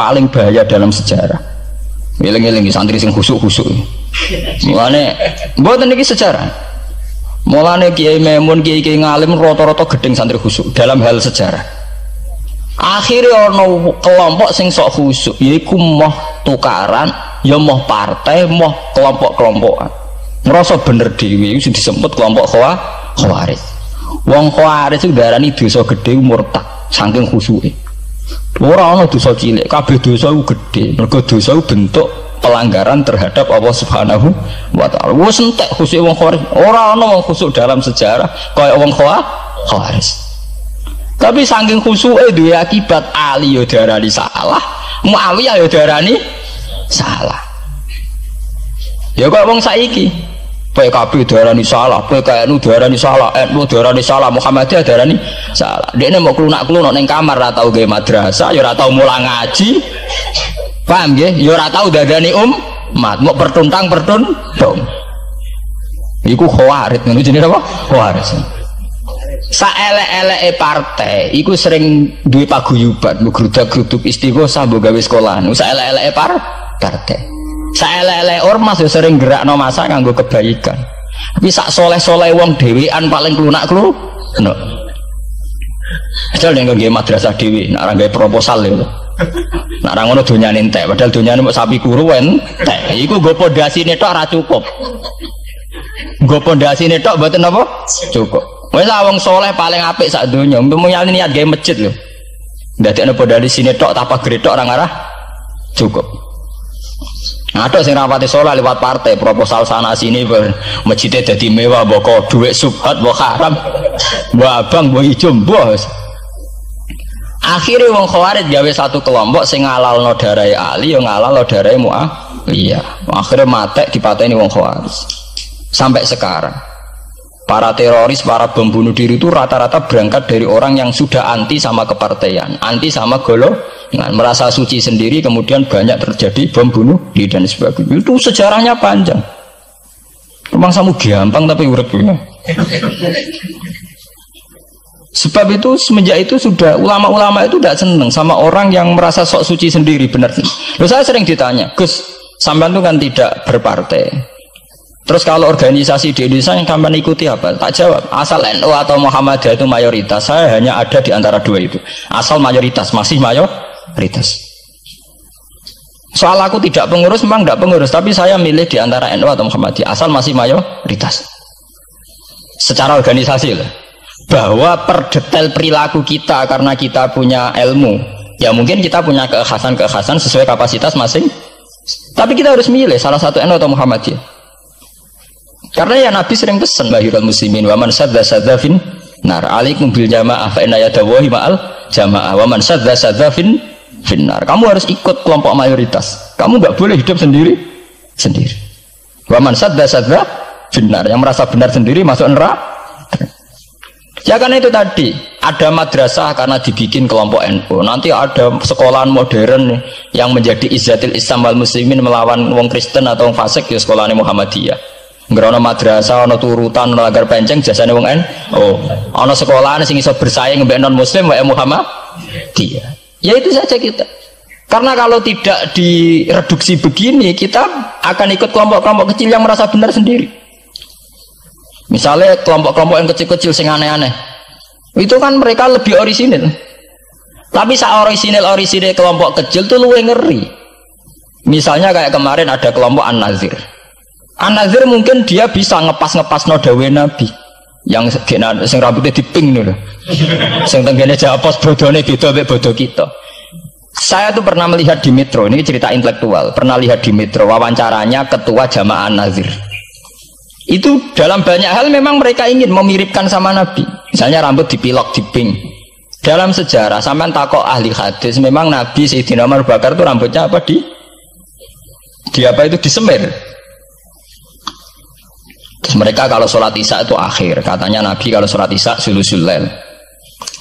paling bahaya dalam sejarah. Eling-eling santri sing khusuk-khusuk. Mulane mboten niki sejarah. Mulane Kiai Memun, Kiai ngalim rata-rata gedeng santri khusuk dalam hal sejarah. Akhirnya ono kelompok sing sok khusuk, yaiku moh tukaran, ya moh partai, moh kelompok-kelompokan. Ngerasa bener dhewe iku disebut kelompok Khawarij. Wong Khawarij iku darani dosa gedhe murtad saking khusuke. Ora ana dosa cilik, kabeh dosa iku gedhe. Mergo dosa iku bentuk pelanggaran terhadap Allah Subhanahu wa taala. Wis entek khusuk wong Khawarij. Ora ana wong khusuk dalam sejarah kaya wong Khawarij. Tapi saking khusuke duwe akibat Ali yo diarani salah, Muawiyah yo diarani salah. Ya kok wong saiki PKB diarani salah, PKNU diarani salah, NU diarani salah, Muhammadiyah diarani salah. Dekne mau klunak-klunuk ning kamar ora tau gawe madrasah, ya ora tau mulang ngaji. Paham nggih? Ya ora tau dadani umat, mau pertuntang-pertuntung. Iku Khawarij, ngono jenenge apa? Khawarij. Saelek-eleke partai iku sering duwe paguyuban, ngrudak-gruduk istighosah mbok gawe sekolah. Saelek-eleke partai. Saelek-eleke ormas yo sering gerakno masa nganggo kebaikan. Tapi sak soleh-soleh wong dhewean paling klunak-klunuk. Asal nek nggawe madrasah dhewe, nek ora gawe proposal lho. Nek ora ngono donyane entek, padahal donyane mok sapi kuru entek. Iku nggo pondasine tok ora cukup. Nggo pondasine tok mboten apa? Cukup. Wis wong soleh paling apik sak donya, mumpuni niat gawe masjid lho. Ndadekno pondasine tok tanpa gretok ora ngarah cukup. Ada sing rapati soleh lewat partai proposal sana sini masjidnya jadi mewah mbok duit subhat mbok haram mbok abang mbok ijo bos. Akhirnya wong Khawarij gawe satu kelompok sing ngalalno darahe Ali yo ngalalno darahe Muawiyah. Akhirnya matek dipateni wong Khawarij. Sampai sekarang para teroris, para bom bunuh diri itu rata-rata berangkat dari orang yang sudah anti sama kepartaian, anti sama golongan, merasa suci sendiri, kemudian banyak terjadi bom bunuh diri dan sebagainya. Itu sejarahnya panjang. Memang samu gampang tapi urip ya. Sebab itu semenjak itu sudah ulama-ulama itu tidak senang sama orang yang merasa sok suci sendiri, benar. Loh, saya sering ditanya, Gus, sampean itu kan tidak berpartai. Terus kalau organisasi di Indonesia yang kamu ikuti apa? Tak jawab. Asal NU atau Muhammadiyah itu mayoritas. Saya hanya ada di antara dua itu. Asal mayoritas, masih mayoritas. Soal aku tidak pengurus, memang tidak pengurus. Tapi saya milih di antara NU atau Muhammadiyah. Asal masih mayoritas. Secara organisasi lah. Bahwa per detail perilaku kita karena kita punya ilmu. Ya mungkin kita punya keekhasan sesuai kapasitas masing. Tapi kita harus milih salah satu NU atau Muhammadiyah. Karena ya Nabi sering pesan bahirul muslimin wa man sadza fin nar alaikum bil jamaah fa inna yadawahi ma'al jamaah wa man sadza fin nar. Kamu harus ikut kelompok mayoritas. Kamu enggak boleh hidup sendiri. Wa man sadza fin nar, yang merasa benar sendiri masuk neraka. Ya karena itu tadi ada madrasah karena dibikin kelompok NU. Nanti ada sekolahan modern yang menjadi izzatil Islam wal muslimin melawan wong Kristen atau wong fasik ya sekolahan Muhammadiyah. Ngerono madrasah, ono turutan, ono lagar penceng, jasane wong ono sekolahan sing iso bersaing mbek non muslim wae Muhammadiyah. Ya itu saja kita. Karena kalau tidak direduksi begini, kita akan ikut kelompok-kelompok kecil yang merasa benar sendiri. Misalnya kelompok-kelompok yang kecil-kecil sing aneh-aneh. Itu kan mereka lebih orisinil. Tapi saat orisinil kelompok kecil tuh luwih ngeri. Misalnya kayak kemarin ada kelompok An-Nazir. An-Nazir mungkin dia bisa ngepas no dawe Nabi yang sing rambutnya diping nih loh, sing tenggene japos bodone beda mek bodo kita. Saya tuh pernah melihat di Metro, ini cerita intelektual, pernah lihat di Metro wawancaranya ketua Jamaah An-Nazir. Itu dalam banyak hal memang mereka ingin memiripkan sama Nabi. Misalnya rambut dipilok diping. Dalam sejarah sampean takok ahli hadis, memang Nabi Sayyidina Umar Bakar tuh rambutnya apa di apa itu disemir. Terus mereka kalau sholat isya itu akhir, katanya Nabi kalau sholat isya sulusul lail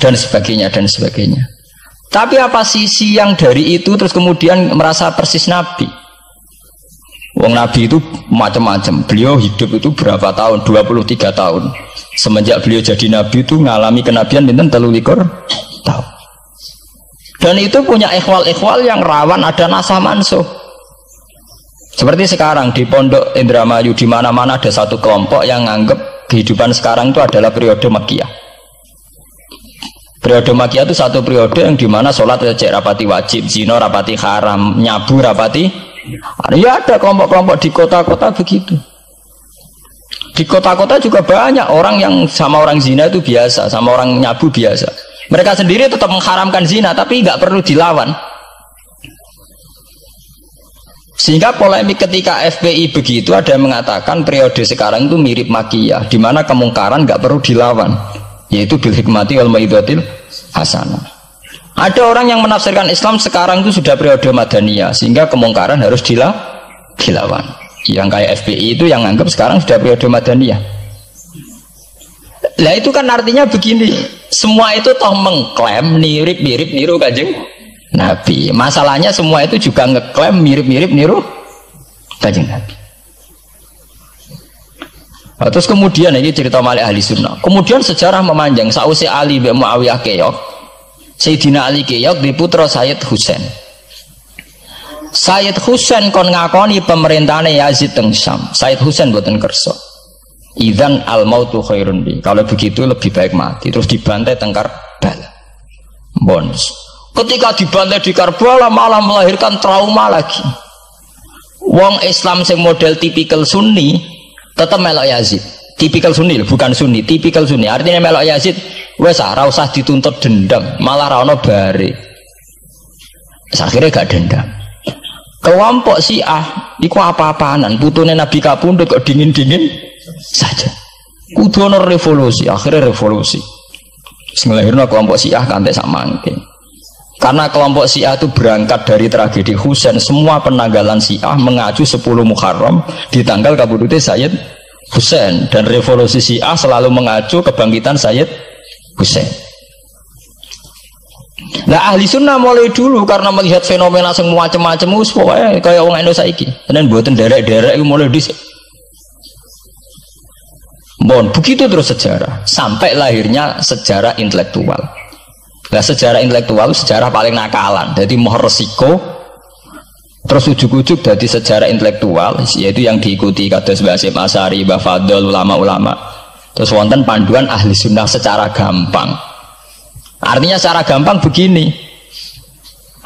dan sebagainya. Tapi apa sisi yang dari itu terus kemudian merasa persis Nabi? Wong Nabi itu macam-macam. Beliau hidup itu berapa tahun? 23 tahun. Semenjak beliau jadi Nabi itu ngalami kenabian pinten 23 tahun. Dan itu punya ikhwal-ikhwal yang rawan ada nasah mansuh. Seperti sekarang di Pondok Indramayu, di mana-mana ada satu kelompok yang nganggep kehidupan sekarang itu adalah periode Makkiyah. Periode Makkiyah itu satu periode yang dimana sholat cek rapati wajib, zina rapati haram, nyabu rapati. Ya ada kelompok-kelompok di kota-kota begitu. Di kota-kota juga banyak orang yang sama orang zina itu biasa, sama orang nyabu biasa. Mereka sendiri tetap mengharamkan zina, tapi nggak perlu dilawan. Sehingga polemik ketika FPI begitu, ada yang mengatakan periode sekarang itu mirip Makkiyah, di mana kemungkaran nggak perlu dilawan, yaitu bil hikmati wal mau'izatil hasanah. Ada orang yang menafsirkan Islam sekarang itu sudah periode Madaniyah, sehingga kemungkaran harus dilawan. Yang kayak FPI itu yang anggap sekarang sudah periode Madaniyah. Lah itu kan artinya begini, semua itu toh mengklaim mirip-mirip niru Kanjeng Nabi. Masalahnya semua itu juga ngeklaim mirip-mirip niru Kanjeng Nabi. Nah, terus kemudian ini cerita Malik ahli sunnah. Kemudian sejarah memanjang. Sausi Ali bin Muawiyah keok, Sayyidina Ali keok di putra Sayyid Husain. Sayyid Husain kon ngakoni pemerintahane Yazid teng Syam. Sayyid Husain boten kersa. Idzan al mautu khairun bi. Kalau begitu lebih baik mati. Terus dibantai teng Karbala. Bonus. Ketika dibantai di Karbala malah melahirkan trauma lagi. Wong Islam sing model tipikal Sunni tetap melok Yazid. Tipikal Sunni bukan Sunni, tipikal Sunni. Artinya melok Yazid wes ora usah dituntut dendam, malah ra ono bare. Akhirnya gak dendam. Kelompok Syiah iku apa-apaanan, putune Nabi kapundhut kok dingin-dingin saja. Kudu ono revolusi, akhirnya revolusi. Ngelahirno kelompok Syiah kanthi sak mangke. Karena kelompok Syiah itu berangkat dari tragedi Husain, semua penanggalan Syiah mengacu 10 Muharram di tanggal kabudute Sayyid Husain, dan revolusi Syiah selalu mengacu kebangkitan Sayyid Husain. Nah ahli sunnah mulai dulu karena melihat fenomena semua macam-macam pokoknya kayak orang Indonesia saiki. Dan buatan derek-derek mulai dhisik. Bon, begitu terus sejarah sampai lahirnya sejarah intelektual. Nah sejarah intelektual sejarah paling nakalan. Jadi mau resiko terus ujuk-ujuk dari sejarah intelektual yaitu yang diikuti kados Mbah Hasyim Asy'ari, Mbah Fadl, ulama-ulama. Terus wonten panduan ahli sunnah secara gampang. Artinya secara gampang begini,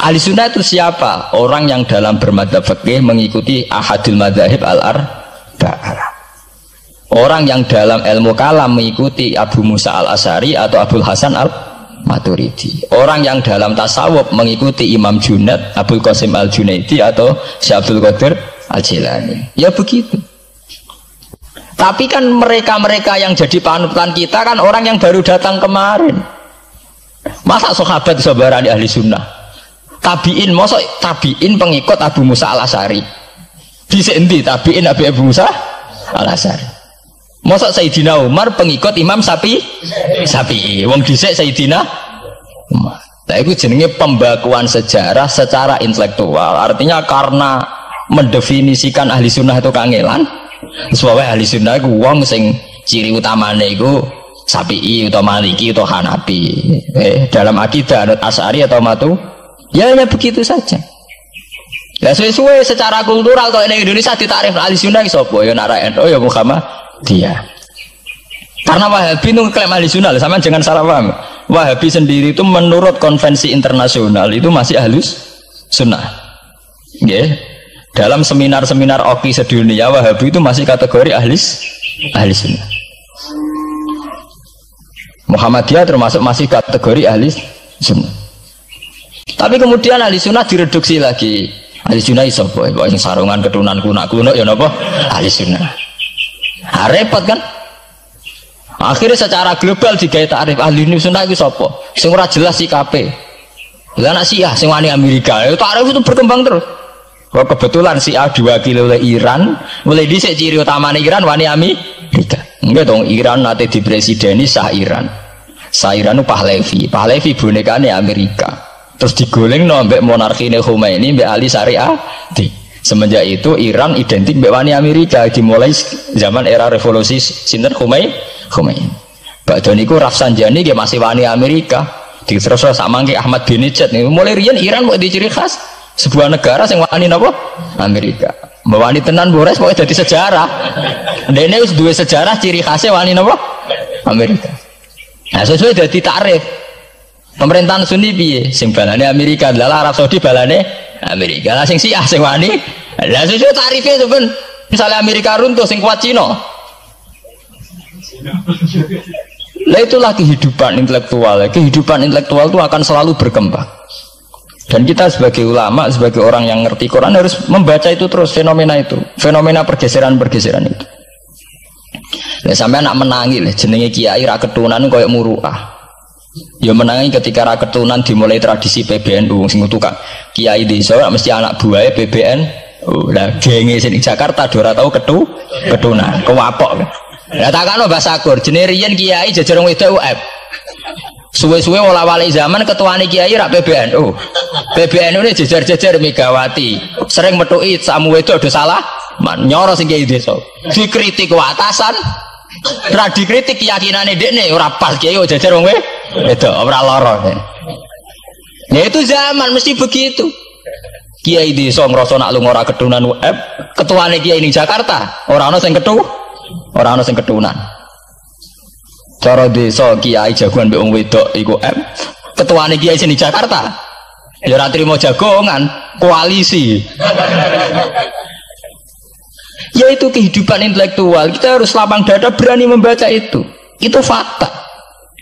ahli sunnah itu siapa? Orang yang dalam bermadzhab fikih mengikuti ahadul madzahib al-arba'ah. Orang yang dalam ilmu kalam mengikuti Abu Musa al-Asy'ari atau Abul Hasan al-Maturidi. Orang yang dalam tasawuf mengikuti Imam Junaid, Abul Qasim al-Junaidi atau Syekh Abdul Qadir al-Jilani. Ya begitu. Tapi kan mereka-mereka yang jadi panutan kita kan orang yang baru datang kemarin. Masa sahabat sabarani ahli sunnah? Tabiin, masa tabiin pengikut Abu Musa al-Asy'ari? Bisa endi tabiin Abu Musa al-Asy'ari? Masa Sayyidina Umar pengikut Imam Syafi'i? Wong dhisik Sayyidina Umar. Nah itu jenenge pembakuan sejarah secara intelektual. Artinya karena mendefinisikan ahli sunnah itu kangelan. Sebab ahli sunnah itu wong sing ciri utamanya itu Syafi'i atau Maliki atau Hanafi. Dalam akidah anut Asy'ari atau Matu, ya hanya begitu saja. Ya sesuai secara kultural kalau di Indonesia ditakrif ahli sunnah sapa ya nak NU ya Muhammadiyah. Karena Wahabi itu klaim ahli sunnah, sama jangan salah paham. Wahabi sendiri itu menurut konvensi internasional itu masih ahlus sunnah. Yeah. Dalam seminar-seminar OKI sedunia Wahabi itu masih kategori ahli sunnah. Muhammadiyah termasuk masih kategori ahli sunnah. Tapi kemudian ahli sunnah direduksi lagi. Ahli sunnah iso boy, yang sarungan keturunan kuno ya napa? Ahli sunnah. Nah, repot kan? Akhirnya secara global digawe takrif ahli sunnah itu sapa? Sing ora jelas sikape. Lah anak Syiah sing wani Amerika, takrif itu berkembang terus. Wah kebetulan Syiah diwakili oleh Iran, mulai dhisik ciri utamane Iran wani Amerika. Enggak dong, Iran nanti di presideni Shah Iran. Shah Iran itu Pahlavi bonekane Amerika. Terus digoleng no mbek monarkine Khomeini mbek Ali Syariah. Semenjak itu Iran identik mbek wani Amerika dimulai zaman era revolusi sinten Khomeini. Badhe niku Rafsanjani dia masih wani Amerika. Terus sama ke Ahmad bin Nijat nih. Mulai riyen Iran mau di ciri khas sebuah negara yang wani napa? Amerika. Wani tenan Bores pokoknya jadi sejarah. Dene wis duwe sejarah ciri khasnya wani napa? Amerika. Nah, sesuai jadi tarif. Pemerintahan Sunni piye? Sing balane Amerika, lha Arab Saudi balane Amerika. Lah sing Syiah sing wani. Lah sesuai tarifnya itu kan. Misalnya Amerika runtuh sing kuat Cina. Lah itulah kehidupan intelektual. Kehidupan intelektual itu akan selalu berkembang. Dan kita sebagai ulama, sebagai orang yang ngerti Quran harus membaca itu terus, fenomena itu, fenomena pergeseran-pergeseran itu. Lah sampai anak menangi lah, jenenge kiai ra ketunan koyo muruah. Ya menangi ketika ra ketunan dimulai tradisi PBNU sing tukang kiai desa mesti anak buahe PBNU. Lah genge sing Jakarta ora tau ketunan, kewapok. Lah takano bahasa Kur, jenenge riyen kiai jajar wong wedok UF. Suwe-suwe wala-wali zaman ketuane kiai rak PBNU. PBNU ini jajar-jajar Megawati. Sering metuki samu wedok do salah, nyoro sing kiai desa. Dikritik ku atasan, ra dikritik keyakinane dekne ora pas kiai jajar wong wedok, ora lara. Ya itu zaman mesti begitu. Kiai desa ngrasa nak lunga ora ketunan UF, ketuane kiai ning Jakarta, ora ana sing ora ana sing ketunan. Cara desa kiai jagoan mbek wong wedok iku ketuane kiai sing Jakarta. Ya ora trimo jagongan, koalisi. Ya itu kehidupan intelektual. Kita harus lapang dada berani membaca itu. Itu fakta.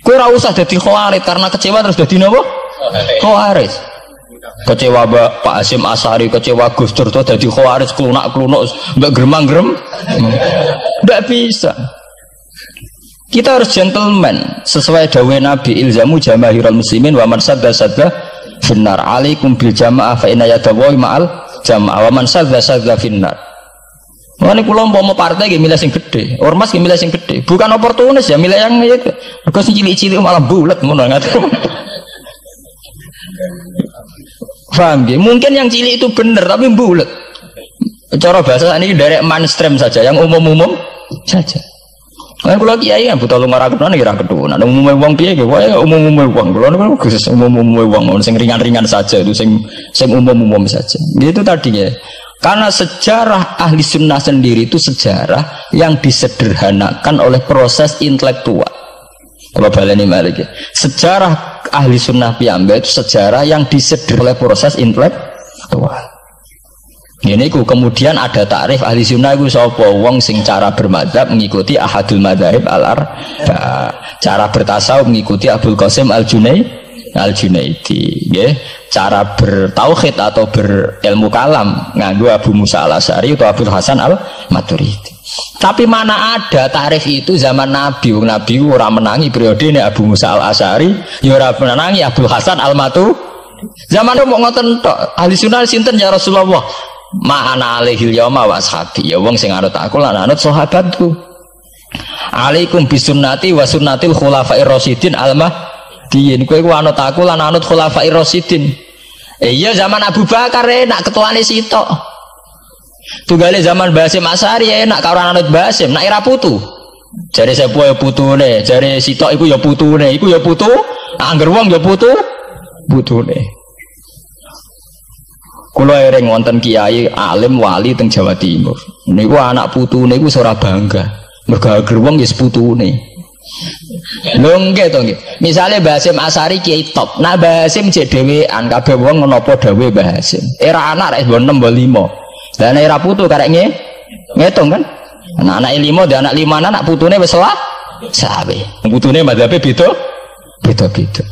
Kowe ora usah dadi khawarit karena kecewa terus dadi napa? Khawarit. Kecewa Pak Hasyim Asy'ari, kecewa Gus Dur dadi khawarit klunak-klunuk mbek gremang-grem. Ndak bisa. Kita harus gentleman sesuai dawuh Nabi ilzamu jamaahirul muslimin wa man sadda finnar alaikum bil jamaah fa inna yadallahi ma'al jamaah wa man sadda finnar. Mane kula umpama partai nggih milih sing gedhe, ormas nggih milih sing gedhe, bukan oportunis ya milih yang itu. Mergo sing cilik-cilik malah bulet ngono ngaten. Paham nggih? Mungkin yang cilik itu benar tapi bulet. Cara bahasa ini dari mainstream saja, yang umum-umum saja. Kan kula kiai kan buta lunga ra ketunan ya ra ketunan. Umume wong piye nggih wae umume wong. Kula niku khusus umume wong sing ringan-ringan saja itu sing umum-umum saja. Itu tadi ya. Karena sejarah ahli sunnah sendiri itu sejarah yang disederhanakan oleh proses intelektual. Kalau baleni malih ya. Sejarah ahli sunnah piyambak itu sejarah yang disederhanakan oleh proses intelektual. Ini kemudian ada takrif ahli sunnah itu sapa wong sing cara bermadzhab mengikuti ahadul madzhab al-arba, cara bertasawuf mengikuti Abdul Qasim al-Junaidi, nggih. Cara bertauhid atau berilmu kalam nganggo Abu Musa al-Asy'ari atau Abdul Hasan al-Maturidi. Tapi mana ada takrif itu zaman Nabi? Nabi ora menangi periode ini Abu Musa al-Asy'ari, ya ora menangi Abdul Hasan al-Maturidi. Zaman itu mau ngoten tok. Ahli sunnah sinten ya Rasulullah? Ma'ana alaihil yauma wa ashabi. Ya wong sing anut aku lan anut sahabatku. Alaikum bisunnati wa sunnatil khulafair rasyidin al-mahdiyyin. Kowe ku anut aku lan anut khulafair rasyidin. Iya zaman Abu Bakar enak ketuane sitok. Tunggale zaman Basim Asy'ari enak karo anut Basim, nak era putu. Jare sepuh ya putune, jare sitok iku ya putune, iku ya putu, angger wong ya putune. Kula ereng wonten kiai alim wali teng Jawa Timur. Niku anak putune niku ora bangga. Mergo ager wong ya putune. Lho nggih to nggih. Misale Basim Asy'ari kiai top. Nah Basim jek dhewean kabeh wong menapa dawuh Basim. Era anak rek 6 5. Lah nek era putu karek ngitung kan. Anak 5 dan anak 5 anak putune wis sawe. Putune madzhabe beda-beda.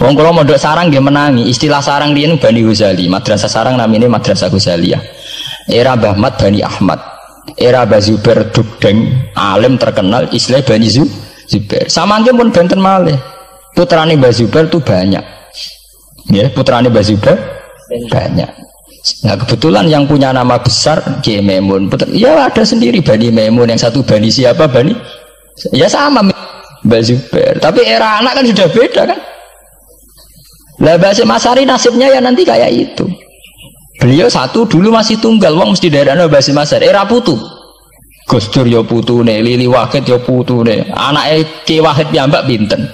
Wong kula mondok sarang nggih menangi. Istilah sarang riyen Bani Ghazali, madrasah sarang namine Madrasah Ghazaliyah. Era Mbah Ahmad Bani Ahmad. Era Mbah Zubair Dugdeng, alim terkenal istilah Bani Zubair. Samangke pun benten malih. Putrane Mbah Zubair itu banyak. Ya, putrane Mbah Zubair banyak. Nah, kebetulan yang punya nama besar Kiai Maimun. Ya ada sendiri Bani Maimun, yang satu Bani siapa Bani? Ya sama Mbah Zubair. Tapi era anak kan sudah beda kan? Lah Basim Asy'ari nasibnya ya nanti kayak itu. Beliau satu dulu masih tunggal, wong mesti daerahnya Basim Asy'ari. Era putu. Gus Dur ya putune, Lili Wahid ya putune. Anake Ki Wahid piyambak pinten?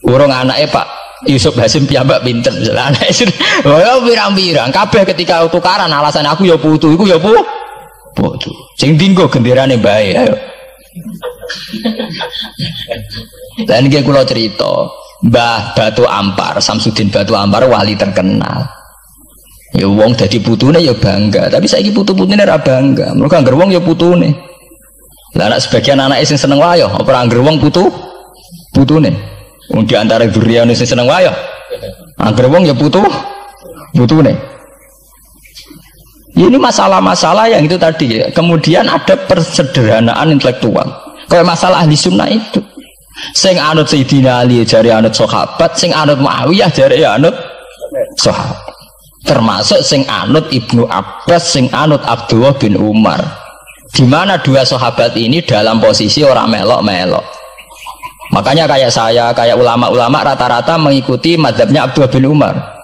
Urung anake Pak Yusuf Hasim piyambak pinten. Anake oh pirang-pirang kabeh ketika tukaran alasan aku ya putu iku ya putu. Sing dinggo genderane bae ayo. Dan iki kula cerita, Mbah Batu Ampar, Samsudin Batu Ampar wali terkenal. Ya wong dadi putune ya bangga, tapi saiki putu-putune ora bangga. Mergo angger wong ya putune. Lah anak sebagian anake sing seneng wayo, apa angger wong putune. Wong di antara duriyane sing seneng wayo. Angger wong ya putune. Ya, ini masalah-masalah yang itu tadi ya. Kemudian ada persederhanaan intelektual. Kayak masalah ahli sunnah itu. Sing anut Sayyidina Ali jare anut sahabat, sing anut Muawiyah jare anut sahabat. Termasuk sing anut Ibnu Abbas, sing anut Abdullah bin Umar. Di mana dua sahabat ini dalam posisi orang melok-melok. Makanya kayak saya, kayak ulama-ulama rata-rata mengikuti mazhabnya Abdullah bin Umar.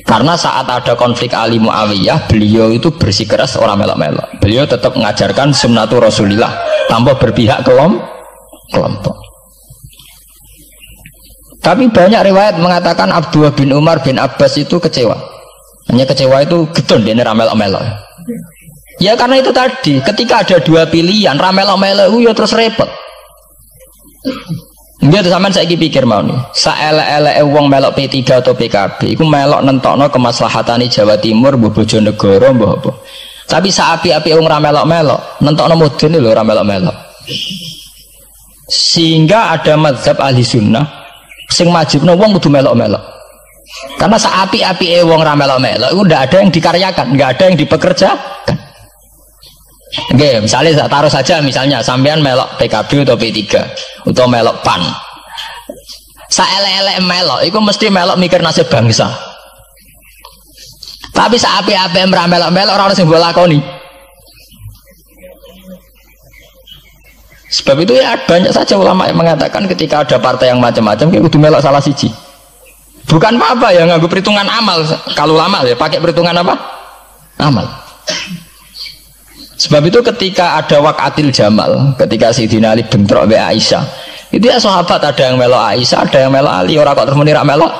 Karena saat ada konflik Ali Muawiyah, beliau itu bersikeras orang melok-melok. Beliau tetap mengajarkan sunnatul Rasulillah tanpa berpihak kelompok. Tapi banyak riwayat mengatakan Abdullah bin Umar bin Abbas itu kecewa. Hanya kecewa itu getun dia ramelok-melok. Ya karena itu tadi, ketika ada dua pilihan ramelok-melok ya terus repot. Dia tuh sampean saiki pikir mau nih, saelek-eleke wong melok P3 atau PKB, iku melok nentokno kemaslahatane Jawa Timur, mbah Bojonegoro, mbah apa. Tapi saapi-api wong ra melok-melok, nentokno mudun lho ra melok-melok. Sehingga ada mazhab ahli sunnah sing majibno wong kudu melok-melok. Karena saapi-api wong ra melok-melok iku ndak ada yang dikaryakan, nggak ada yang dipekerjakan. Oke, misalnya taruh saja misalnya sampean melok PKB atau P3 atau melok PAN. Saelek-elek melok iku mesti melok mikir nasib bangsa. Tapi saapi-api ra melok-melok ora ono sing mbok lakoni. Sebab itu ya banyak saja ulama yang mengatakan ketika ada partai yang macam-macam kayak kudu melok salah siji. Bukan apa-apa ya nganggo perhitungan amal. Kalau ulama ya pakai perhitungan apa? Amal. Sebab itu ketika ada waqatil Jamal, ketika Sayyidina Ali bentrok be Aisyah, itu ya sahabat ada yang melok Aisyah, ada yang melok Ali, orang kok terus muni ra melok.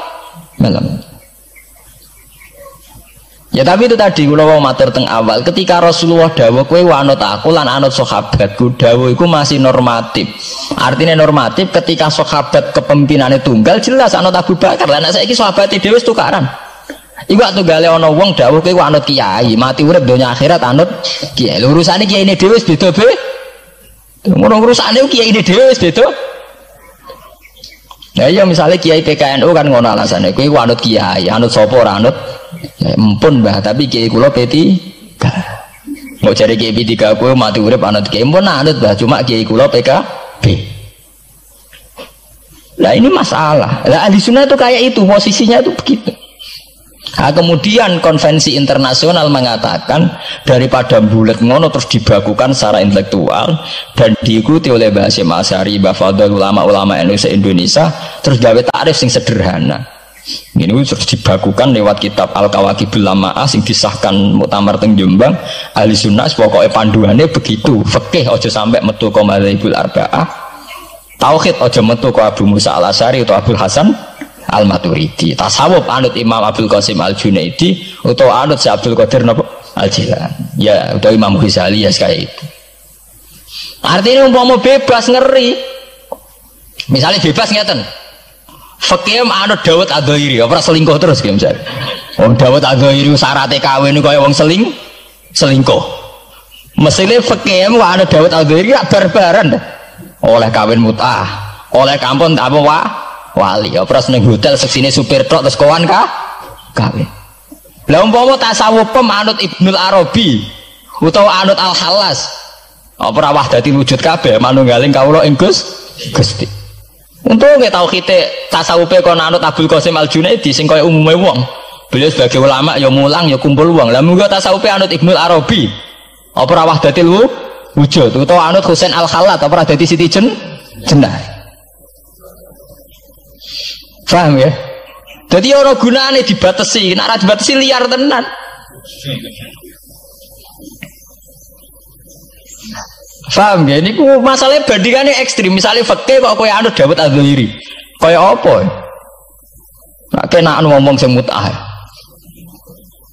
Ya tapi itu tadi kula wau matur teng awal, ketika Rasulullah dawuh kowe anut aku lan anut sahabatku, dawuh iku masih normatif. Artinya normatif ketika sahabat kepemimpinannya tunggal jelas anut Abu Bakar. Lah nek saiki sahabate dhewe wis tukaran. Iku waktu gale ana wong dawuh kowe anut kiai, mati urip donya akhirat anut kiai. Lho urusane kiyaine dhewe wis beda be. Ngono urusane kiyaine dhewe wis beda. Nah iya misalnya kiai PKNU kan ngono alasane, kowe anut kiai, anut sapa ora anut? Ya empun Mbah, tapi kiai kula P3. Mau cari kiai P3 kowe mati urip anut kiai, empun anut Mbah, cuma kiai kula PKB. Lah ini masalah. Lah ahli sunnah itu kayak itu, posisinya itu begitu. Nah, kemudian konvensi internasional mengatakan daripada bulet ngono terus dibakukan secara intelektual dan diikuti oleh Mbah Hasyim Asy'ari, Mbah Fadl, ulama-ulama NU se-Indonesia, terus gawe takrif sing sederhana. Ini terus dibakukan lewat kitab Al-Kawakibul Lama'ah sing disahkan Muktamar teng Jombang. Ahli sunnah pokoknya panduannya begitu. Fikih aja sampai metu ka madzhabul arba'ah. Tauhid aja metu ka Abu Musa Al-Asy'ari atau Abdul Hasan Al-Maturidi. Tasawuf anut Imam Abdul Qasim Al-Junaidi atau anut si Abdul Qadir Al-Jilani. Ya, atau Imam Ghazali ya kayak itu. Artinya umpama bebas ngeri. Misalnya bebas ngeten. Fikih anut Dawud Adzairi, ora selingkuh terus ki misalnya. Wong Dawud Adzairi syaratnya kawin kaya wong selingkuh. Mesine fikih anut Dawud Adzairi gak barbaran. Oleh kawin mut'ah, oleh kampung apa wali, ora seneng hotel seksine supir truk terus kawan kawin. Lah umpama tasawuf anut Ibnul Arabi utawa anut Al-Khallas, apa ora wahdati wujud kabeh manunggaling kawula ing Gusti. Untung nggak tahu kita tasawufe kon anut Abdul Qasim Al-Junaidi sing kaya umume wong. Beliau sebagai ulama ya mulang ya kumpul wong. Lah munggo tasawufe anut Ibnul Arabi. Apa ora wahdatil wujud utawa anut Husain Al-Khallat apa ora dadi Siti Jenar. Paham ya? Jadi orang gunane dibatasi, nek ora dibatasi liar tenan. Paham ya? Ini masalahnya bandingannya ekstrim. Misalnya fakih kok kowe anut Dawud Adzairi, Kaya apa? Nak kena ngomong sing mut'ah.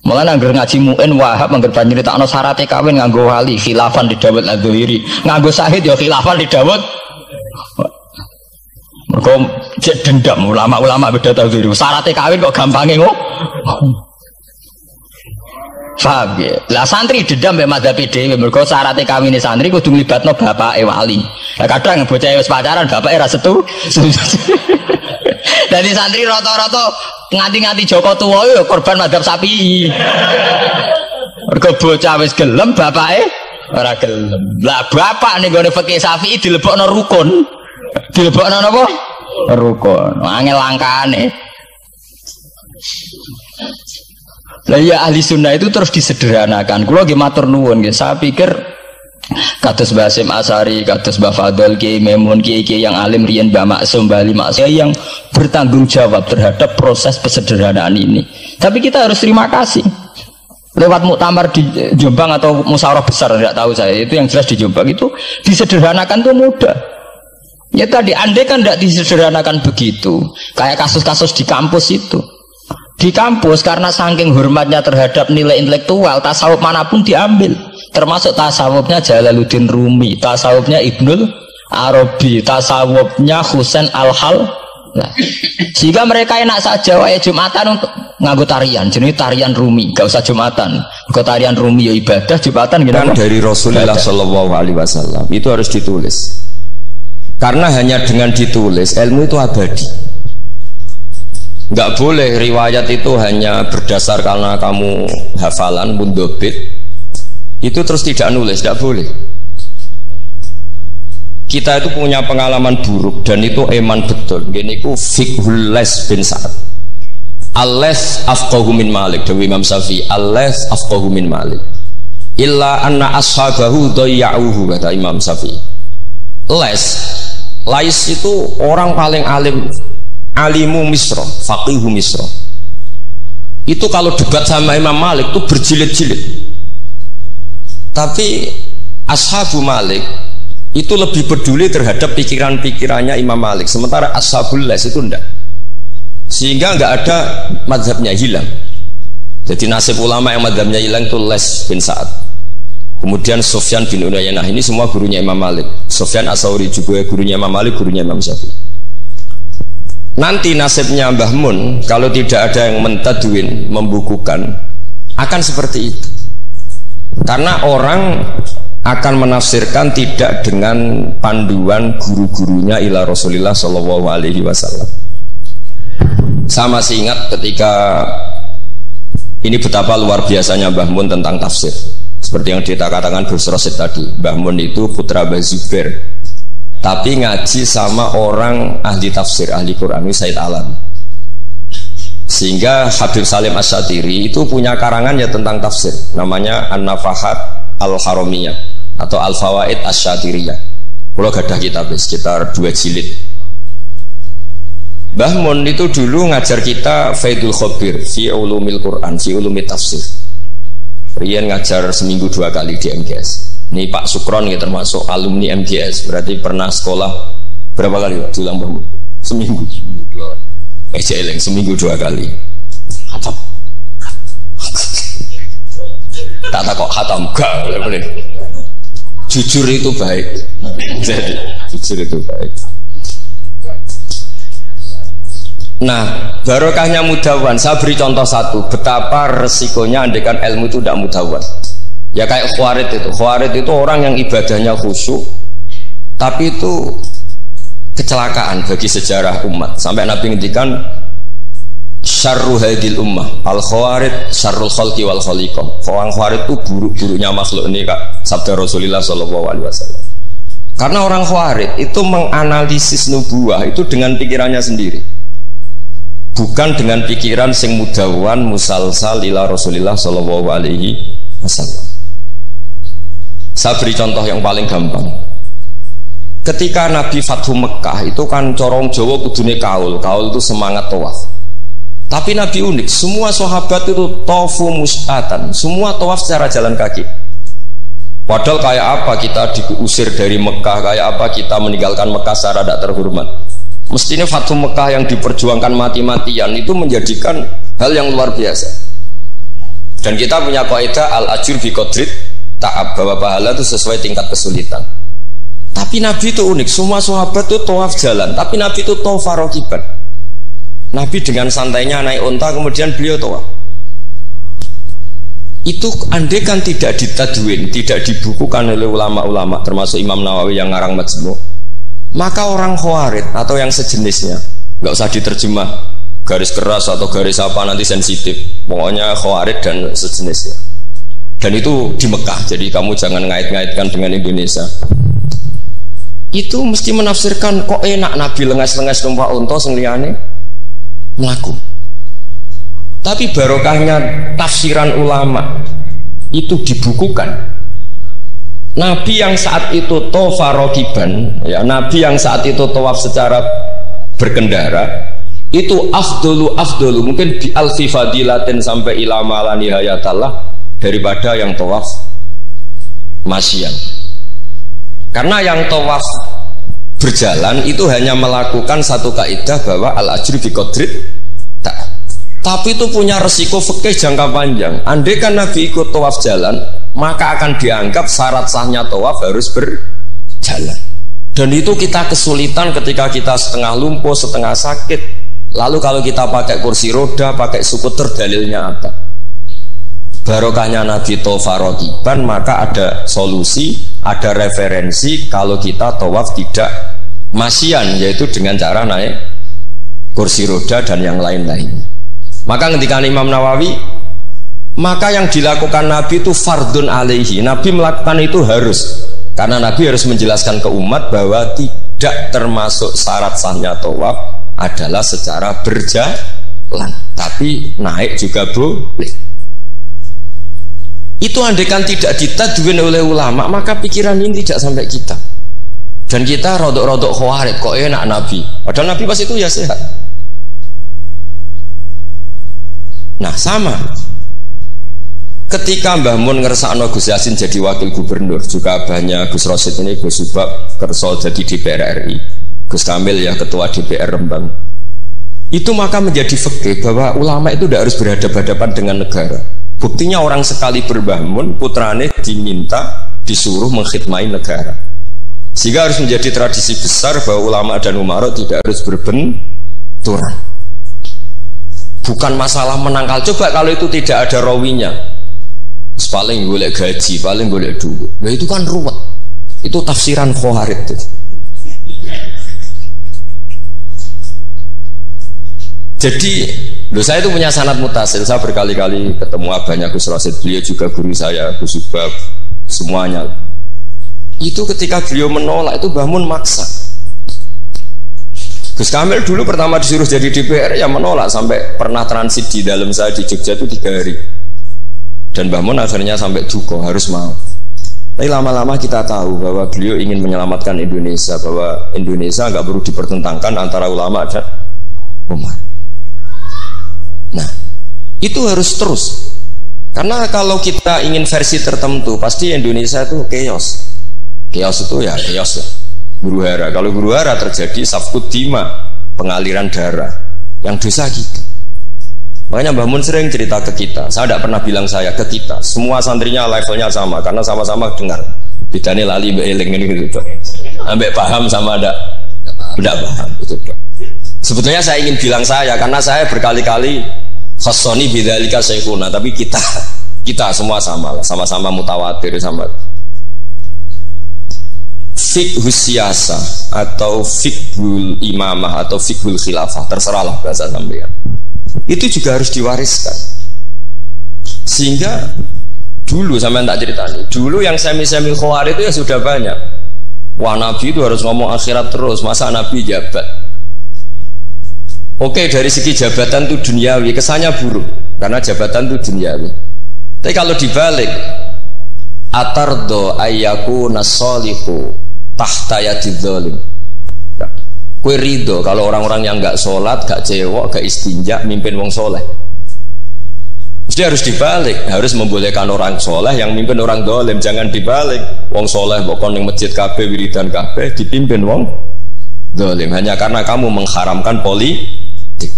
Malah anggar ngaji mu'in Wahab anggar nyeritakno syaratnya kawin nganggo wali khilafan di Dawud al-Dhuhiri, nganggo syahid ya khilafan di Dawud. Mergo cek dendam ulama-ulama beda Dhuhiri. Syaratnya kawin kok gampangnya kok. Paham ya? Lah santri dendam mbek madzhab dhewe mergo syaratnya kawine santri kudu nglibatno bapake wali. Lah kadang bocah wis pacaran bapake ra setu. Dadi santri rata-rata nganti-nganti Joko tuwa ya korban madzhab sapi. Mergo bocah wis gelem bapake ora gelem. Lah bapak ning gone fikih Syafi'i dilebokno rukun. Dilebokno napa? Rukun. Angel langkane. Lah ya ahli sunnah itu terus disederhanakan. Kula nggih matur nuwun nggih. Saya pikir kados Mbah Hasyim Asy'ari, kados Mbah Fadl, Kiai Memun, kiai-kiai yang alim riyen Mbah Maksum, Mbah Ali Maksum yang bertanggung jawab terhadap proses pesederhanaan ini. Tapi kita harus terima kasih. Lewat muktamar di Jombang atau musyawarah besar tidak tahu saya, itu yang jelas di Jombang itu disederhanakan itu mudah. Ya tadi andai kan tidak disederhanakan begitu, kayak kasus-kasus di kampus itu. Di kampus karena saking hormatnya terhadap nilai intelektual, tasawuf manapun diambil, termasuk tasawufnya Jalaluddin Rumi, tasawufnya Ibnul Arabi, tasawufnya Husain Al-Hal. Nah, sehingga mereka enak saja wae Jumatan untuk nganggo tarian, jenis tarian Rumi, gak usah Jumatan. Kalau tarian Rumi ya ibadah, Jumatan gimana? Dari Rasulullah Shallallahu Alaihi Wasallam itu harus ditulis, karena hanya dengan ditulis ilmu itu abadi. Nggak boleh riwayat itu hanya berdasar karena kamu hafalan mundobit itu terus tidak nulis, tidak boleh. Kita itu punya pengalaman buruk dan itu eman betul. Gini ku fiqhul Les bin Sa'ad. Al-Les afqahu min Malik, Dewi Imam Syafi'i. Al-Les afqahu min Malik. Illa anna ashabahu dayya'uhu, kata Imam Syafi'i. Lais itu orang paling alim, alimu Misra, faqihu Misra. Itu kalau debat sama Imam Malik itu berjilid-jilid. Tapi ashabu Malik itu lebih peduli terhadap pikiran-pikirannya Imam Malik, sementara ashabul Les itu enggak. Sehingga enggak ada mazhabnya hilang. Jadi nasib ulama yang mazhabnya hilang itu Les bin Sa'ad. Kemudian Sufyan bin Uyainah, ini semua gurunya Imam Malik. Sufyan As-Tsauri juga gurunya Imam Malik, gurunya Imam Syafi'i. Nanti nasibnya Mbah Mun kalau tidak ada yang mentadwin, membukukan, akan seperti itu. Karena orang akan menafsirkan tidak dengan panduan guru-gurunya ila Rasulullah Shallallahu Alaihi Wasallam. Saya masih ingat ketika ini betapa luar biasanya Mbah Mun tentang tafsir. Seperti yang dikatakan Gus Rosid tadi, Mbah Mun itu putra Mbah Zubair, tapi ngaji sama orang ahli tafsir, ahli Quran, Said Alam. Sehingga Habib Salim Asy-Syatiri itu punya karangan ya tentang tafsir, namanya An-Nafahat Al-Haramiyah atau Al-Fawaid Asy-Syatiriyah. Kalau gadah kitab sekitar 2 jilid. Mbah Mun itu dulu ngajar kita Faidul Khobir fi ulumil Quran, fi ulumit tafsir. Rian ngajar seminggu 2 kali di MGS. Ini Pak Sukron ya termasuk alumni MGS, berarti pernah sekolah berapa kali diulang Mbah Mun? Seminggu 2 kali. Seminggu 2 kali. Hatam. Tak kok hatam gak boleh. Jujur itu baik. Jadi jujur itu baik. Nah, barokahnya mudawan. Saya beri contoh satu, betapa resikonya andaikan ilmu itu tidak mudawan. Ya kayak Khawarid itu. Khawarid itu orang yang ibadahnya khusyuk, tapi itu kecelakaan bagi sejarah umat. Sampai Nabi ngendikan syarru hadil ummah al Khawarid syarrul khalqi wal khaliqah. Orang Khawarid itu buruk-buruknya makhluk, ini Kak sabda Rasulullah Shallallahu Alaihi Wasallam. Karena orang Khawarid itu menganalisis nubuah itu dengan pikirannya sendiri, bukan dengan pikiran sing mudawan musalsal ila Rasulullah Shallallahu Alaihi Wasallam. Saya beri contoh yang paling gampang. Ketika Nabi Fathu Mekah itu kan corong Jawa kudune kaul itu semangat tawaf. Tapi Nabi unik, semua sahabat itu tawafu mus'atan, semua tawaf secara jalan kaki. Padahal kayak apa kita diusir dari Mekah, kayak apa kita meninggalkan Mekah secara tidak terhormat. Mestinya Fathu Mekah yang diperjuangkan mati-matian itu menjadikan hal yang luar biasa. Dan kita punya kaidah al-ajur bi qadrit ta'ab, bahwa pahala itu sesuai tingkat kesulitan. Tapi Nabi itu unik, semua sahabat itu tawaf jalan, tapi Nabi itu tawaf rakiban. Nabi dengan santainya naik unta, kemudian beliau tawaf. Itu andai kan tidak ditadwin, tidak dibukukan oleh ulama-ulama, termasuk Imam Nawawi yang ngarang Majmu', maka orang Khawarij atau yang sejenisnya, nggak usah diterjemah garis keras atau garis apa nanti sensitif, pokoknya Khawarij dan sejenisnya. Dan itu di Mekah, jadi kamu jangan ngait-ngaitkan dengan Indonesia. Itu mesti menafsirkan kok enak Nabi lengas-lengas numpak unta sing liyane mlaku. Tapi barokahnya tafsiran ulama itu dibukukan. Nabi yang saat itu tawaf rakiban, ya, Nabi yang saat itu tawaf secara berkendara, itu afdolu mungkin bi alfi fadilatin sampai ila mala nihayatallah daripada yang tawaf masyian. Karena yang tawaf berjalan itu hanya melakukan satu kaidah bahwa al ajri bi qadrit tak. Tapi itu punya resiko fikih jangka panjang. Andai kan Nabi ikut tawaf jalan, maka akan dianggap syarat sahnya tawaf harus berjalan. Dan itu kita kesulitan ketika kita setengah lumpuh, setengah sakit. Lalu kalau kita pakai kursi roda, pakai skuter, dalilnya apa? Barokahnya Nabi tawaf rakiban, maka ada solusi, ada referensi kalau kita tawaf tidak masyian, yaitu dengan cara naik kursi roda dan yang lain-lainnya. Maka ketika Imam Nawawi, maka yang dilakukan Nabi itu fardun alaihi, Nabi melakukan itu harus, karena Nabi harus menjelaskan ke umat bahwa tidak termasuk syarat sahnya tawaf adalah secara berjalan, tapi naik juga boleh. Itu andaikan tidak ditadwin oleh ulama, maka pikiran ini tidak sampai kita. Dan kita rodok-rodok Khawarij, kok enak Nabi, padahal Nabi pas itu ya sehat. Nah sama, ketika Mbah Mun ngersakno Gus Yasin jadi wakil gubernur, juga abahnya Gus Rosid ini Gus Subak kerso jadi DPR RI, Gus Kamil ya ketua DPR Rembang. Itu maka menjadi fikih bahwa ulama itu tidak harus berhadapan-hadapan dengan negara. Buktinya orang sekali berbah Mun, putrane diminta disuruh mengkhidmati negara. Sehingga harus menjadi tradisi besar bahwa ulama dan umarok tidak harus berbenturan. Bukan masalah menangkal. Coba kalau itu tidak ada rawinya, paling golek gaji, paling golek duit, nah itu kan ruwet. Itu tafsiran Khawarij. Jadi saya itu punya sanad mutasil. Saya berkali-kali ketemu abahnya Gus Rosid, beliau juga guru saya, Gus Subab, semuanya. Itu ketika beliau menolak itu Mbah Mun maksa. Gus Kamil dulu pertama disuruh jadi DPR ya menolak, sampai pernah transit di dalam saya di Jogja itu 3 hari. Dan Mbah Mun akhirnya sampai duka harus mau. Tapi lama-lama kita tahu bahwa beliau ingin menyelamatkan Indonesia, bahwa Indonesia nggak perlu dipertentangkan antara ulama dan umat. Nah, itu harus terus. Karena kalau kita ingin versi tertentu, pasti Indonesia itu chaos. Chaos itu ya chaos ya. Huru-hara. Kalau huru-hara terjadi safkut dima, pengaliran darah, yang dosa kita. Makanya Mbah Mun sering cerita ke kita. Saya tidak pernah bilang saya, ke kita. Semua santrinya levelnya sama, karena sama-sama dengar. Bedanya lali mbak eling ini gitu. Ambek paham sama tidak paham gitu. Sebetulnya saya ingin bilang saya, karena saya berkali-kali khasoni bidzalika syekhuna, tapi kita semua sama lah, sama-sama mutawatir sama. Fiqhus siyasa atau fiqhul imamah atau fiqhul khilafah, terserahlah bahasa sampean. Itu juga harus diwariskan. Sehingga dulu sampean tak ceritani, dulu yang semi-semi Khawarij itu ya sudah banyak. Wah Nabi itu harus ngomong akhirat terus, masa Nabi jabat. Oke, dari segi jabatan itu duniawi, kesannya buruk karena jabatan itu duniawi. Tapi kalau dibalik, atardo ayyaku nasolihu tahta yadidz zalim. Kue ridho kalau orang-orang yang nggak sholat, nggak cewek, nggak istinja, mimpin wong soleh. Jadi harus dibalik, harus membolehkan orang soleh yang mimpin orang dolim. Jangan dibalik, wong soleh pokoknya yang masjid kabeh, wiridan kabeh, dipimpin wong zalim, hanya karena kamu mengharamkan politik.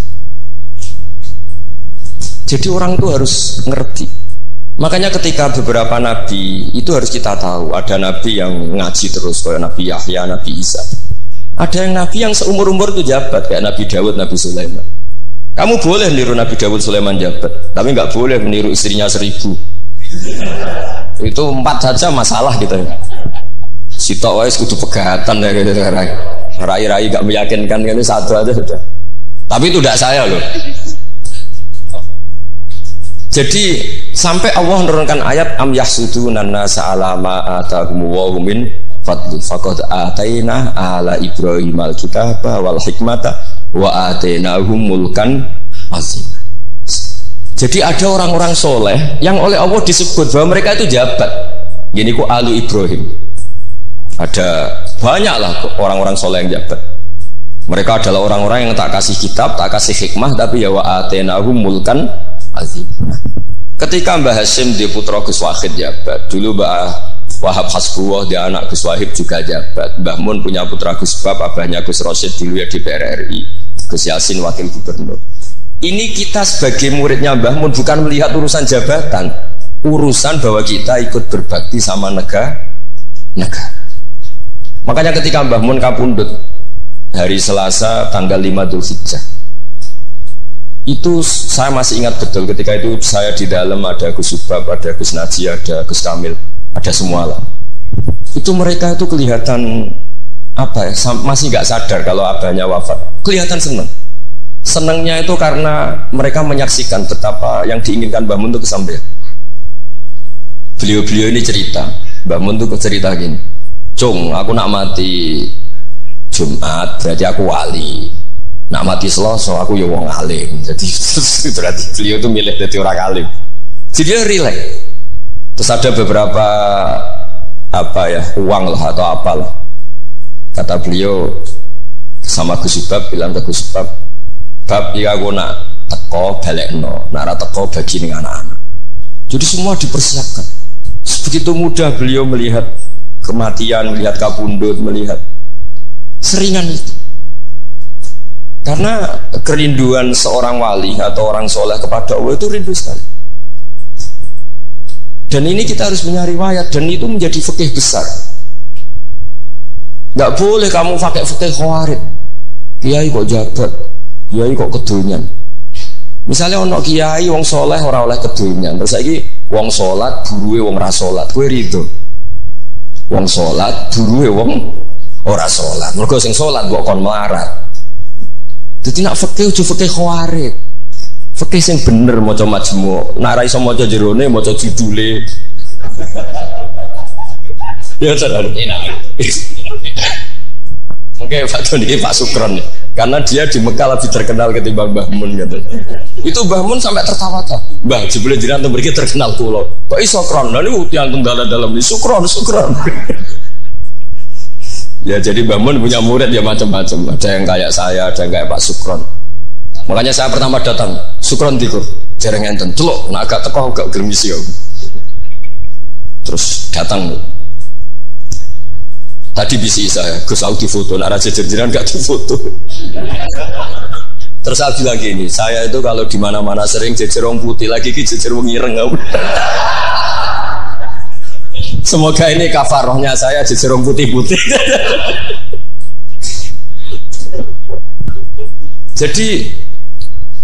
Jadi orang itu harus ngerti. Makanya ketika beberapa nabi itu harus kita tahu, ada nabi yang ngaji terus kayak Nabi Yahya, Nabi Isa. Ada yang nabi yang seumur-umur itu jabat kayak Nabi Dawud, Nabi Sulaiman. Kamu boleh meniru Nabi Dawud, Sulaiman jabat, tapi nggak boleh meniru istrinya 1000. Itu 4 saja masalah gitu. Sitok wis kudu pegatan ya gitu. Rai-rai gak meyakinkan kan, satu aja sudah. Tapi itu tidak saya loh. Jadi sampai Allah menurunkan ayat am yahsuduna nasa ala ma atahum wa min fadli faqad ataina ala Ibrahim al-kitaba wal hikmata wa atainahum mulkan azim. Jadi ada orang-orang soleh yang oleh Allah disebut bahwa mereka itu jabat. Gini ku alu Ibrahim. Ada banyaklah orang-orang soleh yang jabat. Mereka adalah orang-orang yang tak kasih kitab, tak kasih hikmah, tapi ya wa atainahum mulkan azim. Ketika Mbah Hasyim dia putra Gus Wahid jabat, dulu Mbah Wahab Hasbuwah dia anak Gus Wahid juga jabat, Mbah Mun punya putra Gus Bab, abahnya Gus Rosyid dulu ya DPR RI, Gus Yasin wakil gubernur. Ini kita sebagai muridnya Mbah Mun bukan melihat urusan jabatan, urusan bahwa kita ikut berbakti sama negara. Makanya ketika Mbah Mun kapundhut hari Selasa tanggal 5 Dzulhijjah, itu saya masih ingat betul. Ketika itu saya di dalam, ada Gus Subab, ada Gus Naji, ada Gus Kamil, ada semua lah. Itu mereka itu kelihatan apa ya, masih nggak sadar kalau abahnya wafat. Kelihatan senang. Senangnya itu karena mereka menyaksikan betapa yang diinginkan Mbah Mun itu kesampaian. Beliau-beliau ini cerita, Mbah Mun itu cerita gini, Cung, aku nak mati Jumat berarti aku wali. Nak mati Selasa aku ya wong alim. Jadi berarti beliau itu milih jadi orang alim. Jadi dia relax. Terus ada beberapa apa ya, uang lah atau apalah. Kata beliau sama Gus Subab, bilang ke Gus Subab, bab jika aku nak teko balekno, nak ra teko bagi ning anak-anak. Jadi semua dipersiapkan. Begitu mudah beliau melihat kematian, melihat kapundhut, melihat seringan itu. Karena kerinduan seorang wali atau orang soleh kepada Allah itu rindu sekali. Dan ini kita harus punya riwayat, dan itu menjadi fikih besar. Nggak boleh kamu pakai fikih khawarij. Kiai kok jabat, kiai kok kedonyan. Misalnya ono kiai wong soleh ora oleh kedonyan, terus lagi wong solat buruwe wong ra solat, kowe rido. Wong solat buruwe wong ora solat, mergo sing solat kok kon melarat. Jadi nak fikih udah fikih khawarij, fikih sing bener maca majmu', nak ra iso maca jerone maca judule. Ya sadar. Oke, Pak Doni, Pak Sukron, karena dia di Mekah lebih terkenal ketimbang Mbah Mun katanya. Itu Mbah Mun sampai tertawa-tawa. Mbah, jebule jenengan teng mriki terkenal kula. Kok iso kron? Lha niku tiyang teng dalam iki Sukron. Ya jadi Mbah Mun punya murid ya macam-macam. Ada yang kayak saya, ada yang kayak Pak Sukron. Makanya saya pertama datang, Sukron dikur, jarang enten, celok, nak agak teko agak gelem isi. Terus datang. Tadi bisi saya, Gus aku difoto, nak raja jerjeran gak difoto. Terus saya bilang gini, saya itu kalau di mana-mana sering jejer wong putih, lagi ki jejer wong ireng. Semoga ini kafarohnya saya jejer wong putih-putih. Jadi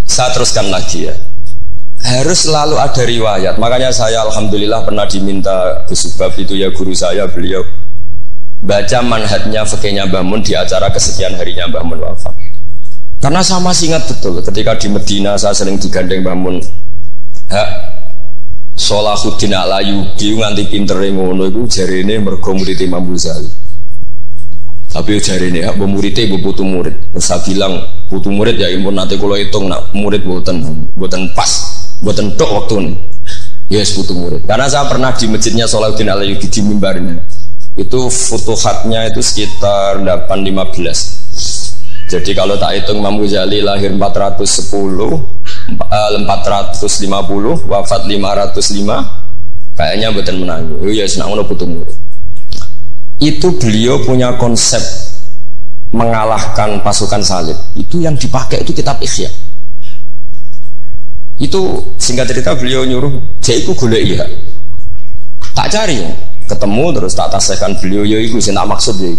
saya teruskan lagi ya, harus selalu ada riwayat. Makanya saya alhamdulillah pernah diminta Gus Subab itu ya guru saya, beliau baca manhajnya fikihnya Mbah Mun di acara kesekian harinya Mbah Mun wafat. Karena saya masih ingat betul ketika di Medina saya sering digandeng Mbah Mun. Hak Sholahuddin Al-Ayyubi nganti pinter ngono iku jarine mergo murid Imam Ghazali. Tapi jarine hak murid ibu putu murid. Terus saya bilang putu murid ya impun nanti kula hitung nak murid mboten pas, mboten tok waktune. Yes putu murid. Karena saya pernah di masjidnya Sholahuddin Al-Ayyubi di mimbarnya. Itu futuhatnya itu sekitar 815. Jadi kalau tak hitung Imam Ghazali lahir 450, wafat 505, kayaknya betul menang. Oh ya senang ngono putu murid. Itu beliau punya konsep mengalahkan pasukan salib, itu yang dipakai itu kitab Ihya. Itu singkat cerita beliau nyuruh jaiku golek ya. Tak cari ya. Ketemu terus tak tasihkan beliau ya itu sing tak maksud ya.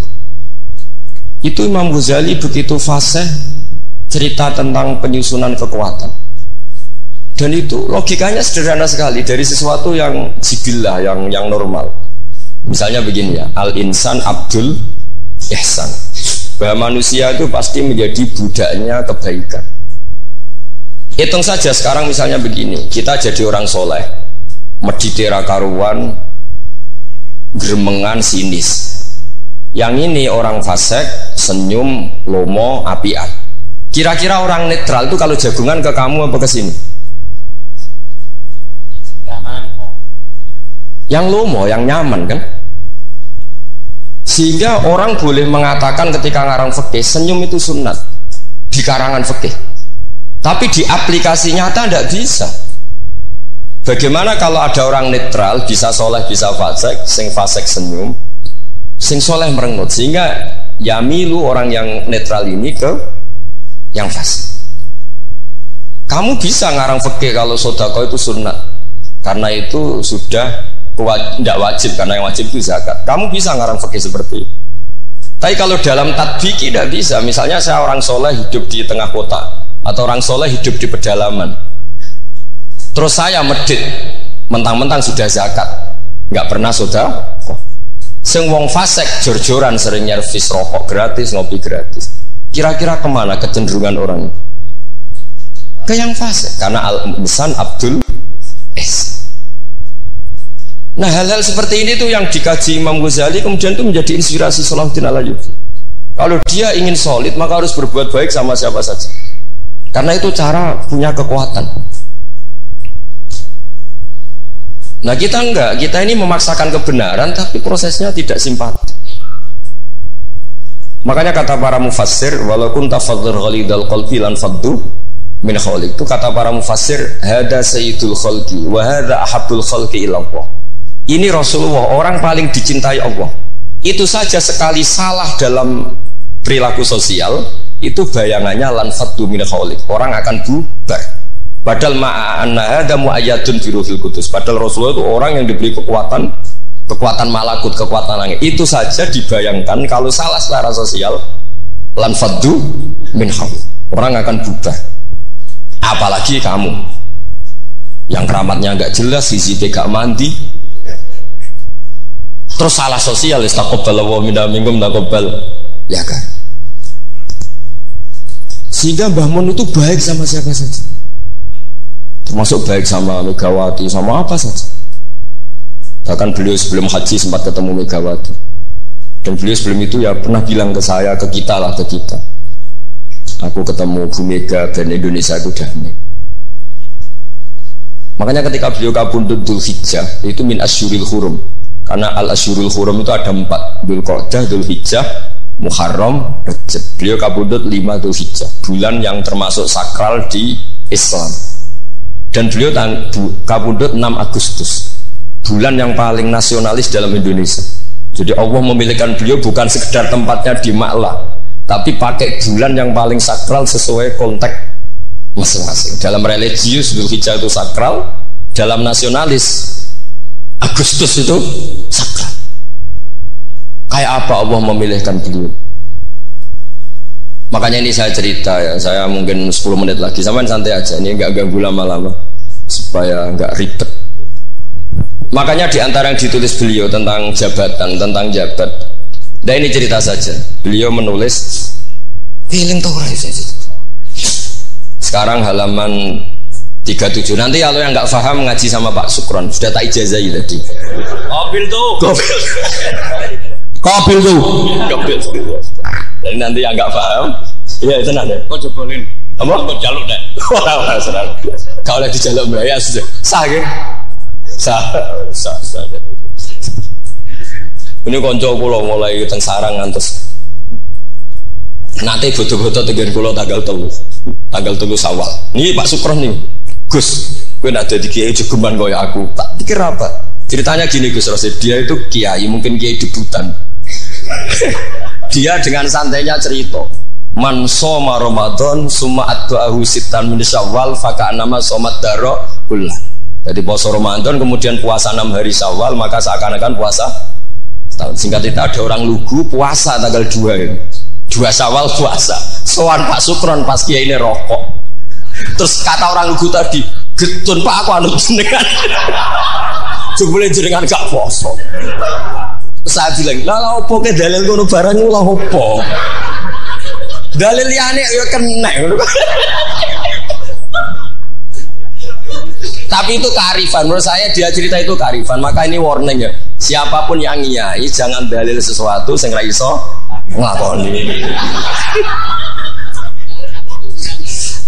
Itu Imam Ghazali begitu fasih cerita tentang penyusunan kekuatan. Dan itu logikanya sederhana sekali dari sesuatu yang jibillah, yang normal. Misalnya begini ya, al-insan abdul ihsan. Bahwa manusia itu pasti menjadi budaknya kebaikan. Hitung saja sekarang misalnya begini, kita jadi orang soleh, meditera karuan, gremengan sinis. Yang ini orang fasik, senyum, lomo, apian. Kira-kira orang netral itu kalau jagungan ke kamu apa ke sini? Yang lomo, yang nyaman kan? Sehingga orang boleh mengatakan ketika ngarang fikih, senyum itu sunat di karangan fikih. Tapi di aplikasi nyata tidak bisa. Bagaimana kalau ada orang netral, bisa soleh, bisa fasik, sing fasik senyum, sing soleh merengut, sehingga yamilu orang yang netral ini ke yang fasik. Kamu bisa ngarang fikih kalau sedekah itu sunat, karena itu sudah tidak wajib, karena yang wajib itu zakat. Kamu bisa ngarang fikih seperti itu. Tapi kalau dalam tatbiki tidak bisa. Misalnya saya orang soleh hidup di tengah kota, atau orang soleh hidup di pedalaman, terus saya medit mentang-mentang sudah zakat, nggak pernah sudah. Sing wong fasik jor-joran sering nyervis rokok gratis, ngopi gratis. Kira-kira kemana kecenderungan orang? Ke yang fasik, karena al-insan abdul es. Nah hal-hal seperti ini tuh yang dikaji Imam Ghazali, kemudian itu menjadi inspirasi Salahuddin Al-Ayyubi. Kalau dia ingin solid maka harus berbuat baik sama siapa saja, karena itu cara punya kekuatan. Nah kita enggak, kita ini memaksakan kebenaran tapi prosesnya tidak simpati. Makanya kata para mufassir, walaupun tafadzur ghalidal qalbi lan faddu min khaliq, itu kata para mufassir, hada sayyidul khalqi wa hada ahabbul khalqi ila Allah. Ini Rasulullah, orang paling dicintai Allah. Itu saja sekali salah dalam perilaku sosial, itu bayangannya lan faddu min khaliq, orang akan bubar. Padahal ma'anna hada mu'ayyadun fi ruhil qudus. Padahal Rasulullah itu orang yang diberi kekuatan malakut, kekuatan langit. Itu saja dibayangkan kalau salah secara sosial, lan faddu min khaliq, orang akan bubar. Apalagi kamu yang keramatnya enggak jelas, hizibnya enggak mandi, terus salah sosial, istaqabbalallahu minna minkum taqabbal ya kan. Sehingga Mbah Mun itu baik sama siapa saja, termasuk baik sama Megawati, sama apa saja. Bahkan beliau sebelum haji sempat ketemu Megawati, dan beliau sebelum itu ya pernah bilang ke saya, ke kita lah, ke kita, aku ketemu Bu Mega dan Indonesia itu damai. Makanya ketika beliau kabundut Dzulhijjah, itu min asyuril hurum, karena al asyurul hurum itu ada 4, Dzulqa'dah, Dzulhijjah, Muharram, Rajab. Beliau kabundut 5 Dzulhijjah, bulan yang termasuk sakral di Islam. Dan beliau kabundut 6 Agustus, bulan yang paling nasionalis dalam Indonesia. Jadi Allah memilihkan beliau bukan sekedar tempatnya di Ma'la, tapi pakai bulan yang paling sakral sesuai konteks masing-masing. Dalam religius Dzulhijjah itu sakral, dalam nasionalis Agustus itu sakral. Kayak apa Allah memilihkan beliau? Makanya ini saya cerita ya, saya mungkin 10 menit lagi, sampean santai aja, ini enggak ganggu lama-lama supaya enggak ribet. Makanya di antara yang ditulis beliau tentang jabatan, tentang jabat, dan ini cerita saja, beliau menulis feeling Taurat saja. Sekarang halaman 37. Nanti kalau yang nggak paham ngaji sama Pak Sukron, sudah tak ijazahi tadi. Kobil tuh. Jadi nanti yang nggak paham, iya itu nanti. Kau jebolin. Apa? Kau jaluk deh. Wah, serang. Kau lagi jaluk Melayu sudah. Sah ke? Sah. Ini konco kulo mulai teng sarang ngantos. Nanti foto-foto tegen kulo tanggal 3 Syawal. Nih Pak Sukron nih. Gus, gue nak jadi kiai jegeman kaya aku. Tak pikir apa? Ceritanya gini Gus Rosid, dia itu kiai, mungkin kiai debutan. Dia dengan santainya cerita, man soma Ramadan summa atba'ahu sittan min Syawal faka'annama somat daro kullah. Jadi puasa Ramadan kemudian puasa 6 hari Syawal maka seakan-akan puasa tahun. Singkat cerita ada orang lugu puasa tanggal 2 ini. 2 Syawal puasa. Soan Pak Sukron pas kiai ini rokok. Terus kata orang lugu tadi, getun Pak aku anu jenengan. Jebule jenengan gak poso. Saya bilang, lah opo ke dalil ngono barang lha opo? Dalil liyane ya kena ngono. Tapi itu kearifan, menurut saya dia cerita itu kearifan. Maka ini warning ya, siapapun yang ngiyai jangan dalil sesuatu sing ra iso nglakoni.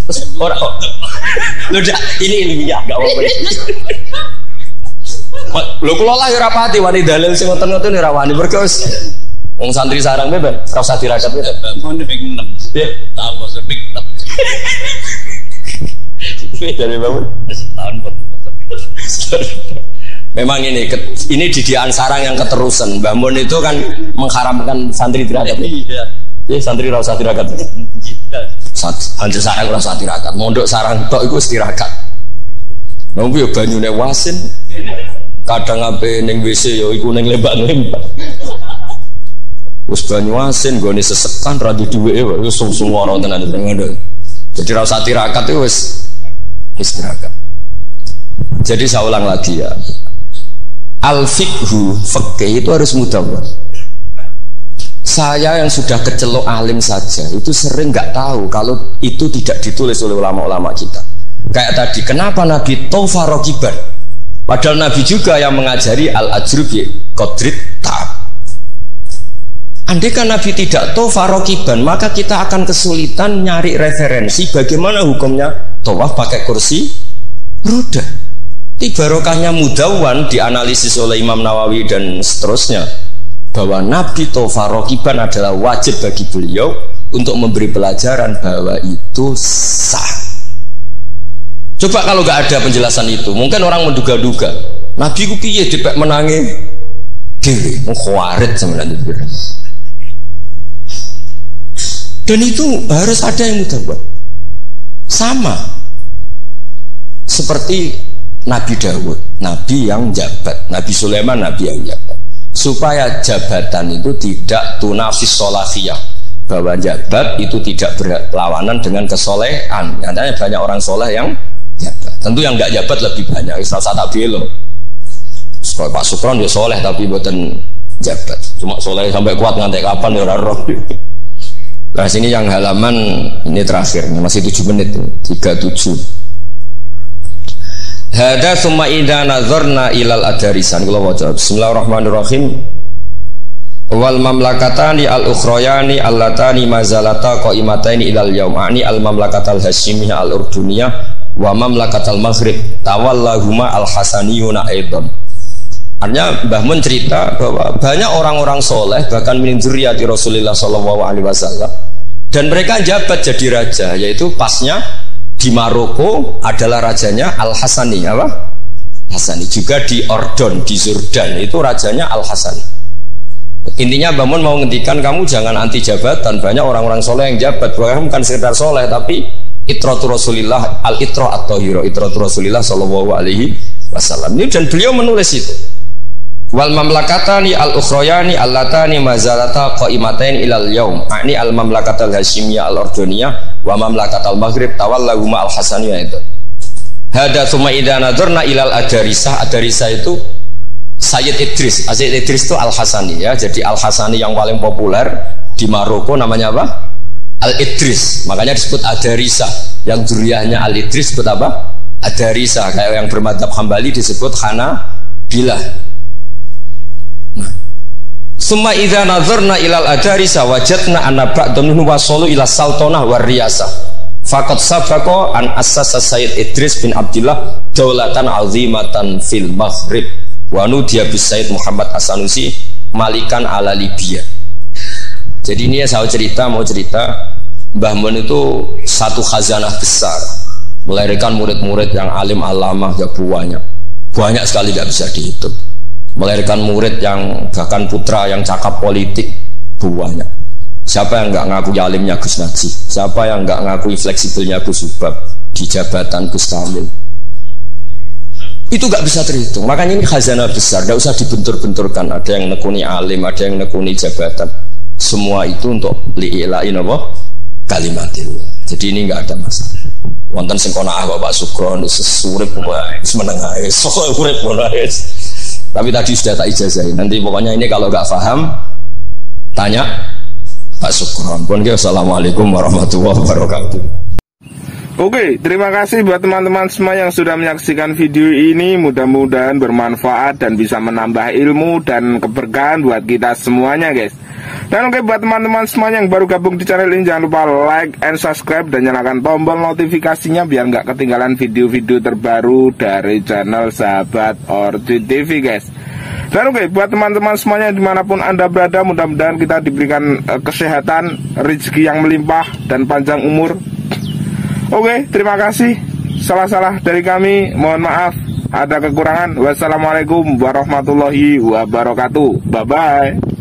Terus ora udah ini ya enggak apa-apa. Lho kula lah ora pati wani dalil sing ngoten-ngoten ora wani mergo wong santri sarang bebas ora usah dirakat bebas. Mon ping 6. Nggih, tambah sepik. Dari bangun setahun pun. Memang ini didikan sarang yang keterusan. Mbah Mun itu kan mengharamkan santri tirakat. Iya, santri ora usah tirakat. Santri sarang ora usah tirakat. Mondok sarang tok iku tirakat. Nang yo banyune wasin. Kadang ape ning WC yo iku ning lembak-lembak. Wis banyu wasin gone sesekan ra duweke wis sung-sung ora tenan ngono. Jadi ora usah tirakat itu wis istirahat. Jadi saya ulang lagi ya, al-fiqhu fikih itu harus mudawwan. Saya yang sudah kecelok alim saja itu sering nggak tahu kalau itu tidak ditulis oleh ulama-ulama kita. Kayak tadi, kenapa Nabi tofa rokiban? Padahal Nabi juga yang mengajari al-ajru bi qadrit ta'ab. Andai kan Nabi tidak tofa rokiban, maka kita akan kesulitan nyari referensi bagaimana hukumnya tawaf pakai kursi roda. Barokahnya mudawwan dianalisis oleh Imam Nawawi dan seterusnya bahwa Nabi tofa rokiban adalah wajib bagi beliau untuk memberi pelajaran bahwa itu sah. Coba kalau nggak ada penjelasan itu, mungkin orang menduga-duga Nabi ku piye dipek menangi dewe, mukhawarid sebenarnya. Dan itu harus ada yang mudawwan. Sama seperti Nabi Dawud, Nabi yang jabat, Nabi Sulaiman, Nabi yang jabat. Supaya jabatan itu tidak tunafis solafiyah, bahwa jabat itu tidak berlawanan dengan kesolehan. Nyatanya banyak orang soleh yang jabat. Tentu yang nggak jabat lebih banyak. Isra tak belo. Pak Sukron ya soleh tapi buatan jabat. Cuma soleh sampai kuat ngantek kapan ya roh. Nah sini yang halaman ini terakhir, masih 7 menit, 37. Hada summa idza nazarna ilal adarisan. Kula waca. Bismillahirrahmanirrahim. Wal mamlakatani al ukhrayani allatani mazalata qaimataini ilal yaum. Ani al mamlakatal hasyimiyah al urduniyah wa mamlakatal maghrib tawallahuma al hasaniyuna aidan. Artinya Mbah Mun cerita bahwa banyak orang-orang soleh bahkan min dzurriyyati Rasulullah sallallahu alaihi wasallam dan mereka jabat jadi raja, yaitu pasnya di Maroko adalah rajanya Al-Hasani, apa? Hasani. Juga di Ordon, di Jordan itu rajanya Al-Hasani. Intinya Mbah Mun mau ngendikan kamu jangan anti jabatan. Banyak orang-orang soleh yang jabat, bahkan bukan sekedar soleh tapi itratu Rasulillah, al-itra at-tahira, itratu Rasulillah sallallahu alaihi wasallam. Ini dan beliau menulis itu. Wal mamlakatani al ukhrayani allatani mazalata qaimatain ilal yaum. Ini al mamlakatal hasyimiyah al ordoniyah wa mamlakatal maghrib tawallahuma al hasaniyah itu. Hada summa idza nadzarna ilal adarisah. Adarisah itu Sayyid Idris. Sayyid Idris itu al Hasani ya. Jadi al Hasani yang paling populer di Maroko namanya apa? Al Idris. Makanya disebut adarisah. Yang dzurriyyahnya al Idris disebut apa? Adarisah. Kayak yang bermadzhab Hambali disebut Hanabilah. Summa idza nazarna ilal adarisa wajadna anna ba'dhum wasalu ila sultanah war riyasah faqad sabaqa an assasa Sayyid Idris bin Abdullah daulatan azimatan fil maghrib wa nudiya bis Sayyid Muhammad As-Sanusi malikan ala Libya. Jadi ini saya mau cerita Mbah Mun itu satu khazanah besar, melahirkan murid-murid yang alim alamah ya banyak sekali tidak bisa dihitung. Melahirkan murid yang bahkan putra yang cakap politik banyak. Siapa yang nggak ngaku alimnya Gus Najib? Siapa yang nggak ngakui fleksibelnya Gus Subab di jabatan Gus Kamil? Itu nggak bisa terhitung. Makanya ini khazanah besar, nggak usah dibentur-benturkan. Ada yang nekuni alim, ada yang nekuni jabatan. Semua itu untuk li'ilain apa? Kalimatillah. Jadi ini nggak ada masalah. Wonten sing kono Pak Sukron sesurip wae, menengah sok urip wae. Tapi tadi sudah tak ijazahin. Nanti pokoknya ini kalau nggak paham tanya Pak Sukron. Assalamualaikum warahmatullahi wabarakatuh. Oke, terima kasih buat teman-teman semua yang sudah menyaksikan video ini. Mudah-mudahan bermanfaat dan bisa menambah ilmu dan keberkahan buat kita semuanya, guys. Dan oke, buat teman-teman semua yang baru gabung di channel ini, jangan lupa like and subscribe dan nyalakan tombol notifikasinya biar nggak ketinggalan video-video terbaru dari channel Sahabat Orchid TV, guys. Dan oke, buat teman-teman semuanya dimanapun Anda berada, mudah-mudahan kita diberikan kesehatan, rezeki yang melimpah dan panjang umur. Oke, terima kasih. Salah-salah dari kami, mohon maaf. Ada kekurangan. Wassalamualaikum warahmatullahi wabarakatuh. Bye-bye.